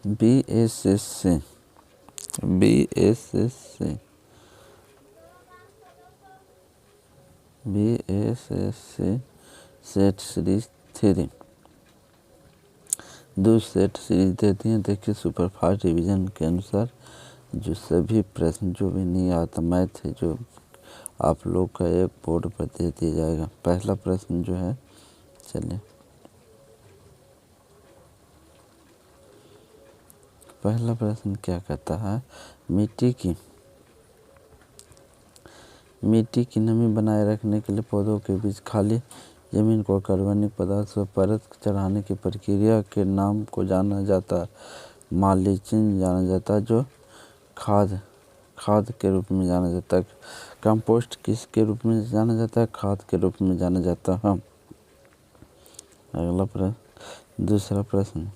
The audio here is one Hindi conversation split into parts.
BSSC set series 3 2 set series देती हैं। देखिए सुपरफास्ट रिवीजन के अनुसार जो सभी प्रश्न जो भी नहीं आता मैथ है जो आप लोग का एक बोर्ड पर दे दिया जाएगा। पहला प्रश्न जो है, चलिए पहला प्रश्न क्या कहता है, मिट्टी की नमी बनाए रखने के लिए पौधों के बीच खाली जमीन को कार्बनिक पदार्थ पर परत चढ़ाने की प्रक्रिया के नाम को जाना जाता है मल्चिंग जाना जाता है, जो खाद के रूप में जाना जाता है। कंपोस्ट किसके रूप में जाना जाता है, खाद के रूप में जाना जाता है। अगला प्रश्न, दूसरा प्रश्न,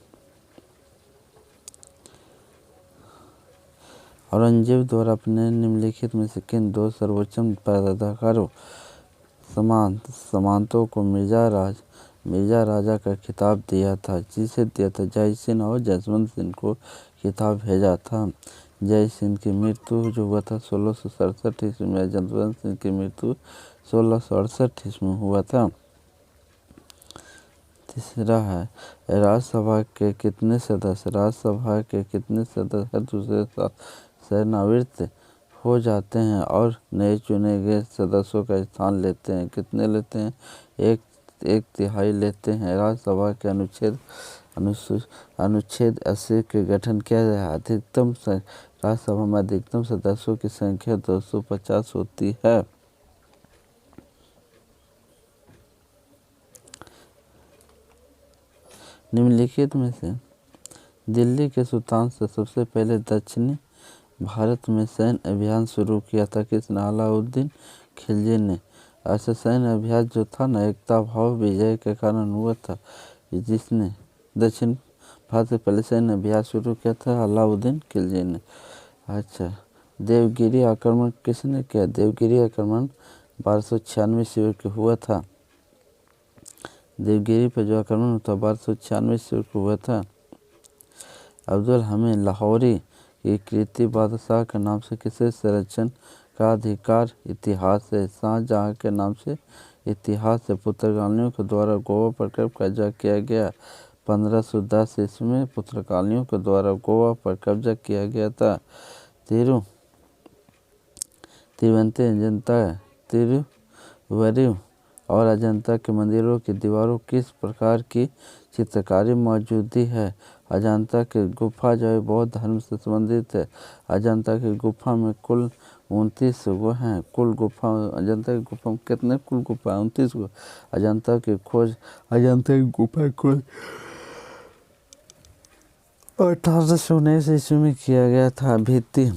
औरंगजेब द्वारा अपने निम्नलिखित में से किन 2 सर्वोच्च पदाधिकारियों सामंतों को मिर्जा राजा का खिताब दिया था, जिसे दिया था जय सिंह और जसवंत सिंह को खिताब भेजा था। जय सिंह की मृत्यु जो हुआ था 1667 ईस्वी में, जसवंत सिंह की मृत्यु 1668 ईस्वी में हुआ था। तीसरा है, राज्यसभा के कितने सदस्य हर दूसरे साल सेवानिवृत्त हो जाते हैं और नए चुने गए सदस्यों का स्थान लेते हैं? कितने लेते हैं? एक तिहाई लेते हैं। राज्यसभा के अनुच्छेद 80 के गठन किया है। राज्यसभा में अधिकतम सदस्यों की संख्या 250 होती है। निम्नलिखित में से दिल्ली के सुल्तान से सबसे पहले दक्षिणी भारत में सैन्य अभियान शुरू किया था किसने? अलाउद्दीन खिलजी ने। ऐसा सैन्य अभियान जो था ना, एकता भाव विजय के कारण हुआ था। जिसने दक्षिण भारत से पहले सैन्य अभियान शुरू किया था, अलाउद्दीन खिलजी ने। अच्छा, देवगिरी आक्रमण किसने किया? देवगिरी आक्रमण 1296 ईस्वी को हुआ था। देवगिरी पर जो आक्रमण हुआ था 1296 ईस्वी को हुआ था। अब्दुल हमीद लाहौरी की कृति बादशाह के नाम से किसे संरक्षण का अधिकार? इतिहास है। शाहजहां के नाम से इतिहास है। पुर्तगालियों के द्वारा गोवा पर कब कब्जा किया गया? 1510 ईस्वी में पुर्तगालियों के द्वारा गोवा पर कब्जा किया गया था। तिरुवरुर और अजंता के मंदिरों की दीवारों किस प्रकार की चित्रकारी मौजूदी है? अजंता की गुफा जो है बौद्ध धर्म से संबंधित है। अजंता की गुफा में कुल 29 वो हैं। अजंता की गुफा में कितने कुल गुफा? 29 को। अजंता की गुफा खोज 1819 ईस्वी में किया गया था। भित्ति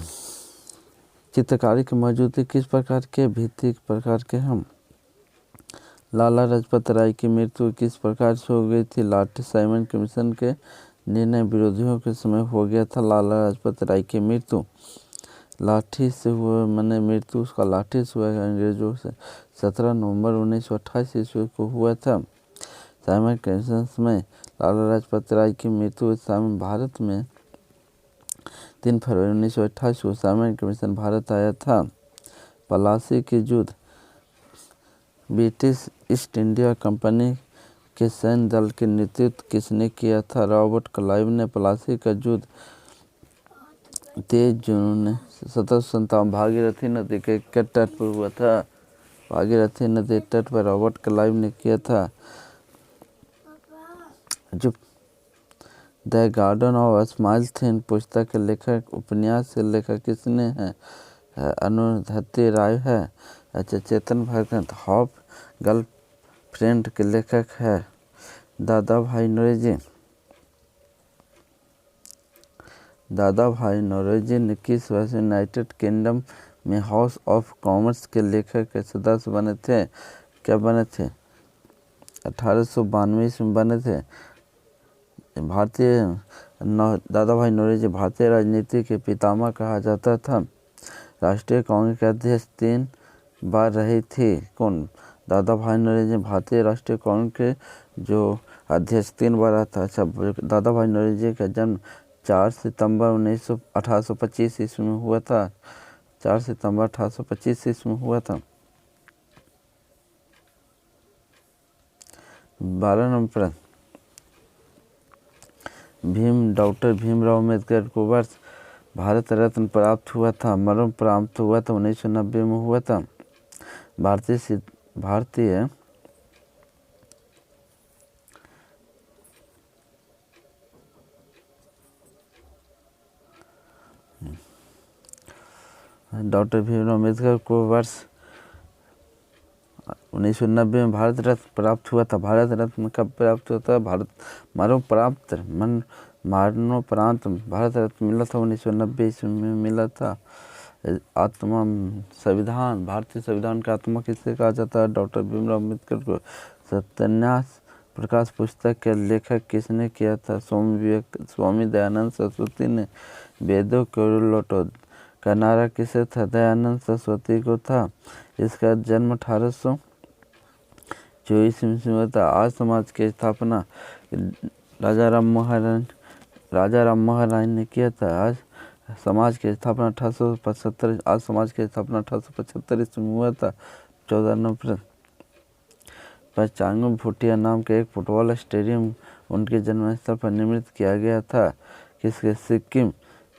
चित्रकारी की मौजूदगी किस प्रकार के? भित्ति प्रकार के हम। लाला लाजपत राय की मृत्यु किस प्रकार से हो गई थी? लाठी साइमन कमीशन के निर्णय विरोधियों के समय हो गया था लाला लाजपत राय की मृत्यु। लाठी से हुआ मृत्यु उसका लाठी से हुआ अंग्रेजों से 17 नवंबर 1928 ईस्वी को हुआ था। साइमन कमीशन में लाला लाजपत राय की मृत्यु भारत में 3 फरवरी 1928 को साइमन कमीशन भारत आया था। प्लासी की युद्ध ब्रिटिश ईस्ट इंडिया कंपनी के सैन्य दल के नेतृत्व किसने किया था? रॉबर्ट क्लाइव ने। प्लासी का युद्ध 23 जून 1757 भागीरथी नदी के तट पर हुआ था। भागीरथी नदी तट पर रॉबर्ट क्लाइव ने किया था। जो द गार्डन ऑफ स्माइल्स थीन पुस्तक के लेखक उपन्यास के लेखक किसने हैं? अरुंधति राय है। अच्छा, चेतन भगत हॉफ गर्लफ्रेंड के लेखक है दादा भाई नौरोजी ने किस वर्ष यूनाइटेड किंगडम में हाउस ऑफ कॉमर्स के लेखक के सदस्य बने थे? क्या बने थे? 1892 में बने थे। दादा भाई नौरोजी भारतीय राजनीति के पितामह कहा जाता था। राष्ट्रीय कांग्रेस के अध्यक्ष 3 बार रही थी। कौन? दादा भाई नौरोजी भारतीय राष्ट्रीय कांग्रेस के जो अध्यक्ष 3 बार था। अच्छा, दादा भाई नौरोजी का जन्म 4 सितंबर 1825 ईस्वी में हुआ था। 4 सितंबर 1825 ईस्वी में हुआ था। 12 नंबर प्रश्न, डॉक्टर भीमराव अम्बेडकर को वर्ष भारत रत्न प्राप्त हुआ था। मरण प्राप्त हुआ था 1990 में हुआ था। भारतीय डॉक्टर भीमराव अम्बेडकर को वर्ष 1990 में भारत रत्न प्राप्त हुआ था। भारत रत्न कब प्राप्त हुआ था? मरणोपरांत भारत रत्न मिला था 1990 ईस्वी में मिला था। आत्मा संविधान, भारतीय संविधान का आत्मा किसे कहा जाता है? डॉक्टर भीमराव अम्बेडकर को। सत्यान्यास प्रकाश पुस्तक के लेखक किसने किया था? स्वामी दयानंद सरस्वती ने। वेदों को लौटो का नारा किसे था? दयानंद सरस्वती को था। इसका जन्म 1824 ईस्वी में था। आज समाज की स्थापना राजा राम मोहन राय ने किया था। आज समाज की स्थापना 1875 आज समाज की स्थापना 1875 ईस्वी में हुआ था। 14 नंबर, पंचांगम भूटिया नाम के एक फुटबॉल स्टेडियम उनके जन्मस्थल पर निर्मित किया गया था। किसके? सिक्किम।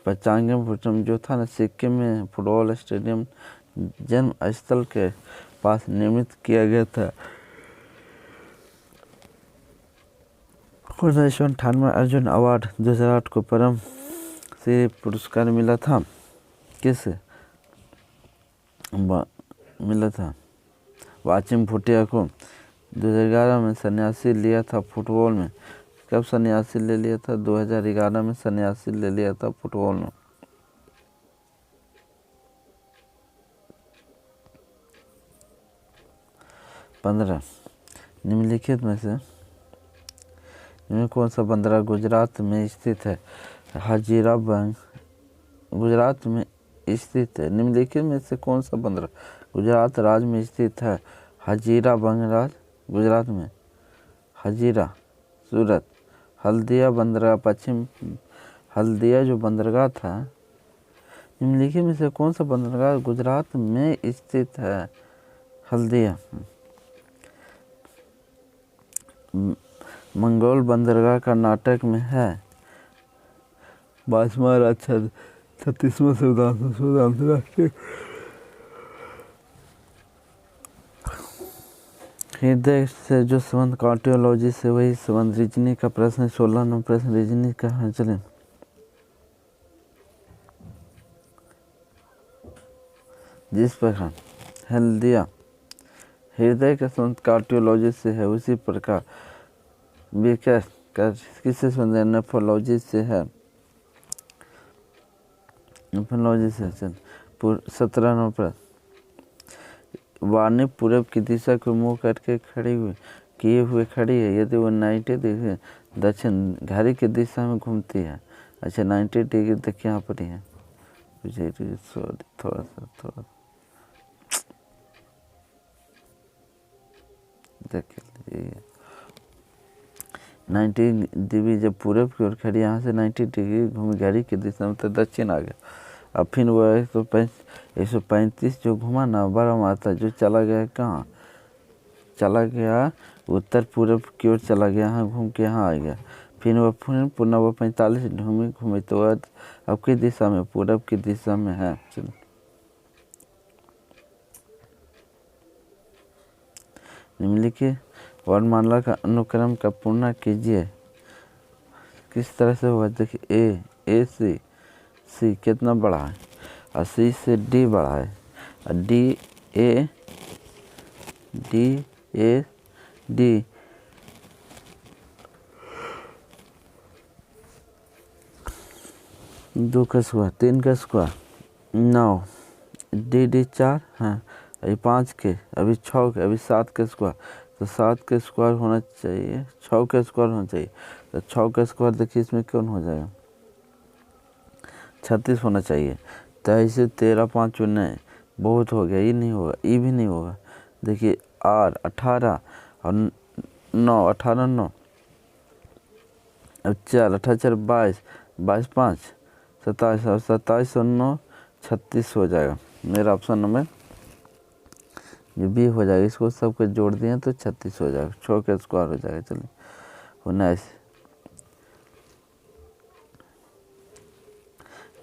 पंचांगम भूटिया जो था ना, सिक्किम में फुटबॉल स्टेडियम जन्म स्थल के पास निर्मित किया गया था। 1998 अर्जुन अवार्ड 2008 को परम श्री पुरस्कार मिला था। किसे मिला था? वाचिम भूटिया को। 2011 में सन्यासी लिया था फुटबॉल में। कब सन्यासी ले लिया था? 2011 में सन्यासी ले लिया था फुटबॉल में। 15 निम्नलिखित में से कौन सा बंदरगाह गुजरात में स्थित है? हजीरा बंग गुजरात में स्थित है। निम्नलिखित में से कौन सा बंदरगाह गुजरात राज्य में स्थित है? हजीरा बंदरगाह गुजरात में। हजीरा सूरत। हल्दिया बंदरगाह पश्चिम। हल्दिया जो बंदरगाह था, निम्नलिखित में से कौन सा बंदरगाह गुजरात में स्थित है? हल्दिया। मंगोल बंदरगाह कर्नाटक में है। 22वां राज्य 36वां संविधान अंतर्राष्ट्रीय हृदय से जो संबंध कार्डियोलॉजी से वही संबंध। रीजनिंग का प्रश्न 16 नंबर प्रश्न रीजनिंग का है। चले जिस प्रकार हल्दिया हृदय का संबंध कार्डियोलॉजी से है, उसी प्रकार विकास का किससे संबंध है? नेफ्रोलॉजी से है। नेफ्रोलॉजी से 17 नंबर वाणी पूरब की दिशा को मुंह करके किए हुए खड़ी है। यदि वो 90 डिग्री दक्षिण घड़ी की दिशा में घूमती है। अच्छा 90 डिग्री देखिए यहाँ पर ही है। थोड़ा सा देखिए 90 डिग्री जब पूरब की ओर खड़ी, यहाँ से 90 डिग्री घूम घड़ी की दिशा में तो दक्षिण आ गया। अब फिर वो 135 जो घुमा ना बड़ा माता जो चला गया कहाँ? चला गया उत्तर पूरब की ओर चला गया, यहाँ घूम के यहाँ आ गया। फिर वो पुनः वो 45 घूमे तो अब की दिशा में? पूरब की दिशा में है। चलो निम्नलिखित वर्णमाला का अनुक्रम का पूर्ण कीजिए। किस तरह से हुआ? देखिए ए सी कितना बड़ा है और सी से डी बड़ा है और डी ए डी 2 का स्क्वायर 3 का स्क्वायर 9 डी 4 हाँ अभी 5 के अभी 6 के अभी 7 के स्क्वायर तो 7 के स्क्वायर होना चाहिए, 6 के स्क्वायर होना चाहिए तो 6 का स्क्वायर देखिए इसमें कौन हो जाएगा? 36 होना चाहिए। 23 13 5 19 बहुत हो गया, ये नहीं होगा, ये भी नहीं होगा। देखिए R 18 और 9 18 9 अब 4 18 4 22 22 5 27 और 27 और 9 36 हो जाएगा। मेरा ऑप्शन नंबर जो बी हो जाएगा। इसको सबको जोड़ दिए तो 36 हो जाएगा। 6 का स्क्वायर हो जाएगा। चलिए 19।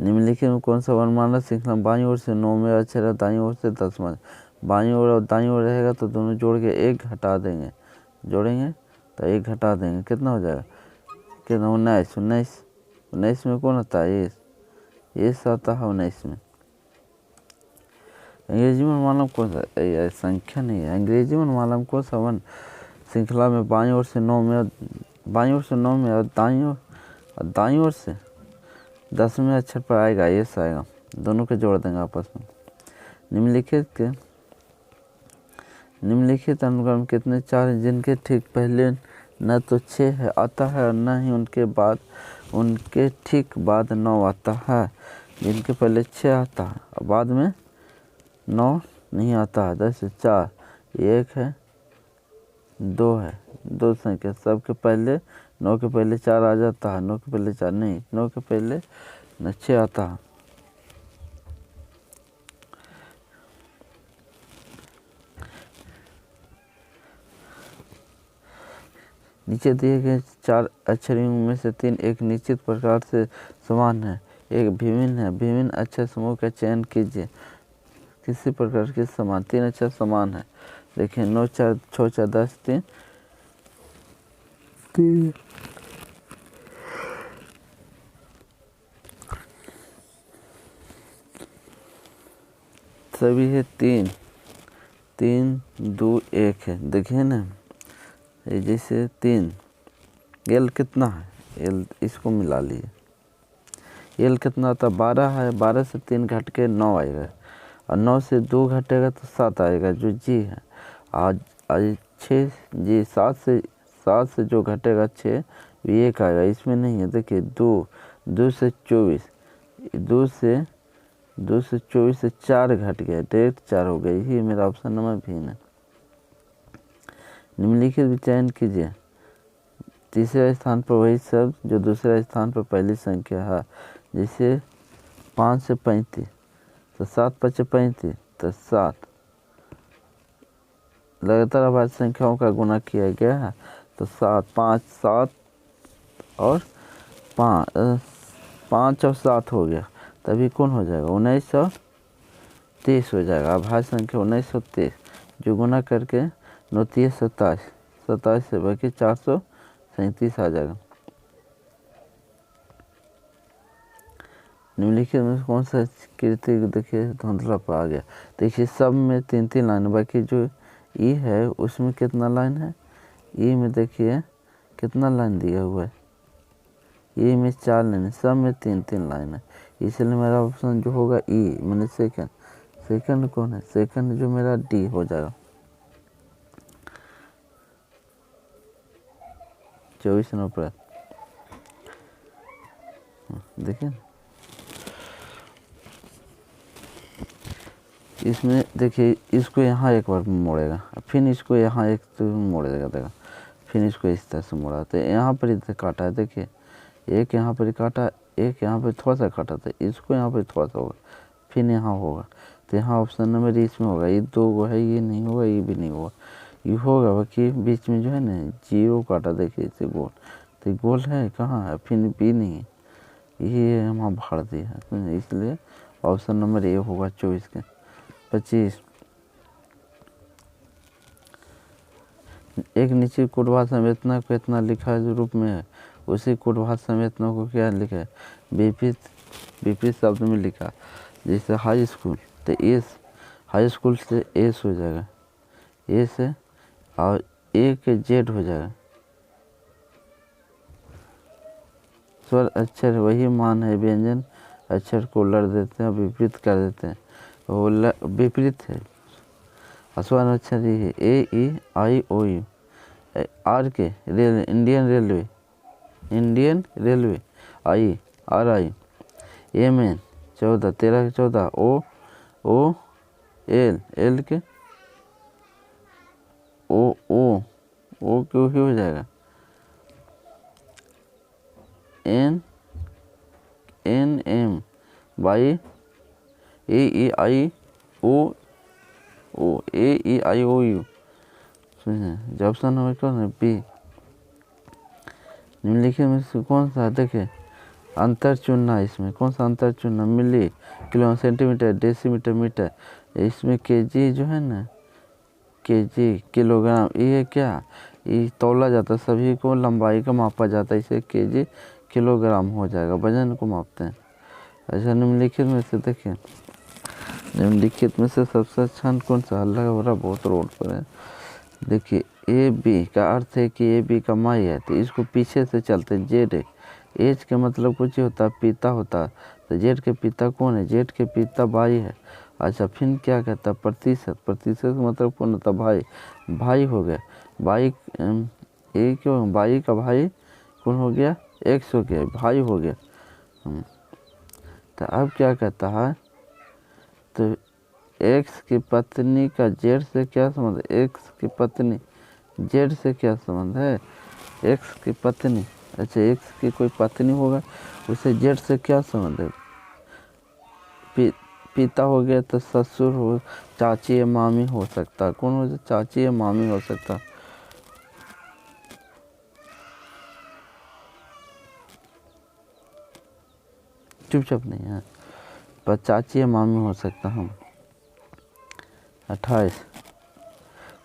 निम्नलिखित में कौन सा वर्णमाला श्रृंखला बाईं ओर से 9 में अक्षर है, दाईं ओर से 10 में। बाईं ओर और दाईं ओर रहेगा तो दोनों जोड़ के 1 घटा देंगे, जोड़ेंगे तो 1 घटा देंगे, कितना हो जाएगा, कितना 19। 19 में कौन आता है, ये आता है 19 में। अंग्रेजी में वर्णमाला कौन सा, संख्या नहीं है, अंग्रेजी में वर्णमाला कौन सा वर्ण श्रृंखला में बाईं ओर से 9 में, बाईं ओर से 9 में और दाईं ओर से 10वें अक्षर पर आएगा, ये आएगा, दोनों के जोड़ देंगे आपस में। निम्नलिखित अनुक्रम कितने 4 हैं जिनके ठीक पहले न तो 6 आता है और न ही उनके ठीक बाद 9 आता है। जिनके पहले 6 आता है और बाद में 9 नहीं आता है। जैसे 4, 1 है, 2 है, 2 संख्या, सबके पहले 9 के पहले 4 आ जाता है, 9 के पहले 4 नहीं, 9 के पहले 6 आता है। नीचे दिए गए 4 अक्षरों में से 3 एक निश्चित प्रकार से समान है, एक भिन्न है। भिन्न अक्षर समूह का चयन कीजिए। किसी प्रकार के समान 3 अक्षर समान है। देखिए 9 4 6 4 10 3 सभी है 3 3 2 1 है। देखिए ना, ये जैसे 3 एल कितना है, एल इसको मिला लिए, एल कितना आता 12 है, 12 से 3 घट के 9 आएगा और 9 से 2 घटेगा तो 7 आएगा जो जी है। आज 6 जी 7 से जो घटेगा 6 ये 1 आएगा, इसमें नहीं है। देखिए 2 से 24, 2 से 24 से 4 घट गया, डायरेक्ट 4 हो गई। ही मेरा ऑप्शन नंबर भी है। निम्नलिखित भी चयन कीजिए। तीसरे स्थान पर वही शब्द जो दूसरे स्थान पर पहली संख्या है। जैसे 5 से 35 तो 7 5 35 तो 7। लगातार अभाज्य संख्याओं का गुणा किया गया है तो 7 5 7 और 5 और 7 हो गया, तभी कौन हो जाएगा 19 और 23 हो जाएगा। अभाज्य संख्या 19 और 23 जो गुना करके 9 3 27, 27 से बाकी 437 आ जाएगा। निम्नलिखित में कौन सा कृति देखिए धुंधला पर आ गया। देखिए सब में 3-3 लाइन, बाकी जो ई है उसमें कितना लाइन है, ई में देखिए कितना लाइन दिया हुआ है, ई में 4 लाइन है, सब में 3-3 लाइन है। इसलिए मेरा ऑप्शन जो होगा ई मैंने सेकंड कौन है, सेकंड जो मेरा डी हो जाएगा। 24 नंबर देखिए इसमें, देखिए इसको यहाँ एक बार मोड़ेगा, फिर इसको यहाँ एक तो मोड़ेगा, देखा फिर इसको इस तरह से मोड़ा, तो यहाँ पर इधर काटा है। देखिए एक यहाँ पर काटा, एक यहाँ पर थोड़ा सा काटा था, इसको यहाँ पर थोड़ा सा होगा, फिर यहाँ होगा, तो यहाँ ऑप्शन नंबर इसमें होगा। ये 2 है, ये नहीं होगा, ये भी नहीं होगा, ये होगा। बाकी बीच में जो है ना 0 काटा, देखिए इसे गोल, तो गोल है कहाँ है, फिर भी नहीं है, ये हम भाड़ दिया है, इसलिए ऑप्शन नंबर ए होगा 24 के। 25 एक निश्चित कूटभाषा संवेदना को इतना लिखा जो रूप में है, उसी कूटभाषा संवेदना को क्या लिखा है, विपरीत शब्द में लिखा। जैसे हाई स्कूल, तो एस, हाई स्कूल से एस हो जाएगा, ए से, और ए के जेड हो जाएगा। स्वर अक्षर वही मान है, व्यंजन अक्षर को लड़ देते हैं, विपरीत कर देते हैं, वो विपरीत है। स्वर अक्षर ये है, A E I O U. R के rail, Indian railway, I R I. M N 14 13 के 14, ओ एल के ओ क्यों हो जाएगा, N Y A E I O O A E I O U. जो ऑप्शन नंबर कौन है बी। निम्नलिखित में से कौन सा देखिए अंतर चुनना, इसमें कौन सा अंतर चुनना, मिली, किलो, सेंटीमीटर, डेसीमीटर, मीटर। इसमें केजी जो है ना, केजी किलोग्राम, ये क्या, ये तौला जाता है, सभी को लंबाई का मापा जाता है, इसे केजी किलोग्राम हो जाएगा, वजन को मापते हैं। अच्छा निम्नलिखित में से देखिए, निम्नलिखित में से सबसे अच्छा कौन सा, हल्ला हो रहा बहुत रोड पर है। देखिए ए बी का अर्थ है कि ए बी का माई है, तो इसको पीछे से चलते हैं, जेड है, एच के मतलब कुछ ही होता है, पिता होता है, तो जेड के पिता कौन है, जेड के पिता भाई है। अच्छा फिर क्या कहता है, प्रतिशत, प्रतिशत मतलब कौन होता है, भाई, भाई हो गया, भाई ए क्यों, भाई का भाई कौन हो गया, एक्स हो गया, भाई हो गया। तो अब क्या कहता है, तो एक्स की पत्नी का जेड से क्या संबंध है, एक्स की पत्नी जेड से क्या संबंध है, एक्स की पत्नी। अच्छा एक्स की कोई पत्नी होगा, उसे जेड से क्या संबंध है, पिता हो गया तो ससुर हो, चाची या मामी हो सकता, कौन हो, चाची या मामी हो सकता। चुपचाप नहीं है, पर चाची या मामी हो सकता हम। 28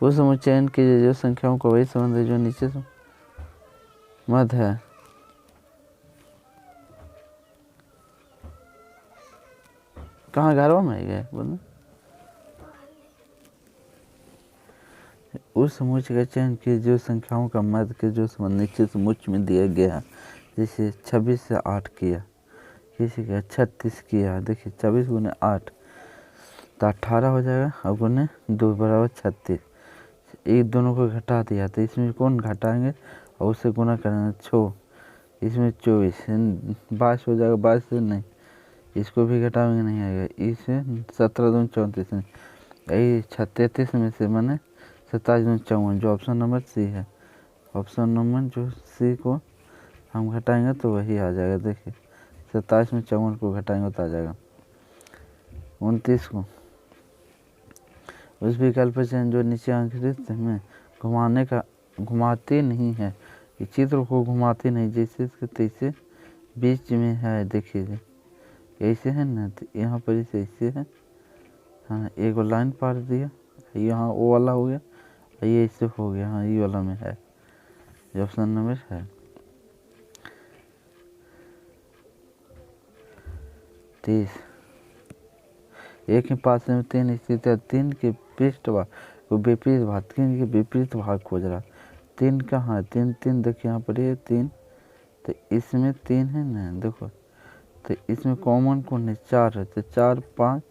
उस समय चयन कीजिए जो संख्याओं को वही संबंध है जो नीचे से मध्य है। कहाँ घरों में गए बोलना, उस समुच्चय का चयन कीजिए जो संख्याओं का मध्य के जो संबंध नीचे समुच्चय में दिया गया है। जैसे 26 से 8 किया, किसी का 36 किया, देखिए 24 गुने 8 तो 18 हो जाएगा, और गुने 2 बराबर 36। एक दोनों को घटा दिया तो इसमें कौन घटाएंगे और उससे गुना करेंगे 6, इसमें 24 22 हो जाएगा, 22 से नहीं, इसको भी घटाएंगे नहीं आएगा, इसमें 17 दूनी 34 में, यही 33 में से मैंने 27 दूनी 54, जो ऑप्शन नंबर सी है, ऑप्शन नंबर जो सी को हम घटाएंगे तो वही आ जाएगा। देखिए 27 में 54 को घटाएंगे तो आ जाएगा 29 को। उस विकल्प चयन जो नीचे अंकित में घुमाने का, घुमाते नहीं है, ये चित्र को घुमाते नहीं, जैसे तैसे बीच में है, देखिए ऐसे है ना, तो यहाँ पर इसे ऐसे है, हाँ एक लाइन पार दिया, यहाँ वो वाला हो गया, ये ऐसे हो गया, हाँ ये वाला में है, ये ऑप्शन नंबर है 30। एक ही पास में 3 स्थित है, 3 के पृष्ठ भाग को विपरीत भाग, 3 के विपरीत भाग खोज रहा, 3 कहाँ है, 3 3 देखिए यहाँ पर ये 3, तो इसमें 3 है ना, देखो तो इसमें कॉमन कौन है, 4 है, तो 4 5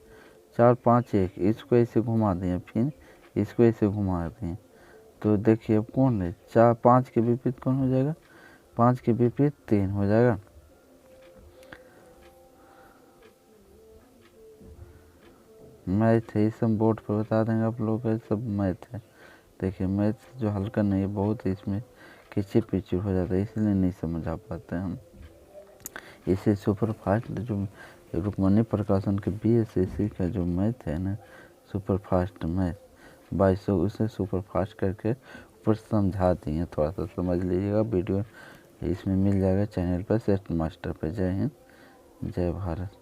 4 5 1, इसको ऐसे घुमा दें, फिर इसको ऐसे घुमा दें, तो देखिए अब कौन है, 4 5 के विपरीत कौन हो जाएगा, 5 के विपरीत 3 हो जाएगा। मैथ है, इस हम बोर्ड पर बता देंगे आप लोग का, सब मैथ है। देखिए मैथ जो हल्का नहीं है, बहुत इसमें किचिर पिचिर हो जाता है, इसलिए नहीं समझ आ पाते हैं हम। इसे सुपर फास्ट जो रुक्मणी प्रकाशन के BSSC का जो मैथ है ना, सुपर फास्ट मैथ 2200, उसे सुपर फास्ट करके ऊपर समझा दिए, थोड़ा सा समझ लीजिएगा, वीडियो इसमें मिल जाएगा चैनल पर, सेट मास्टर पर। जय हिंद, जय भारत।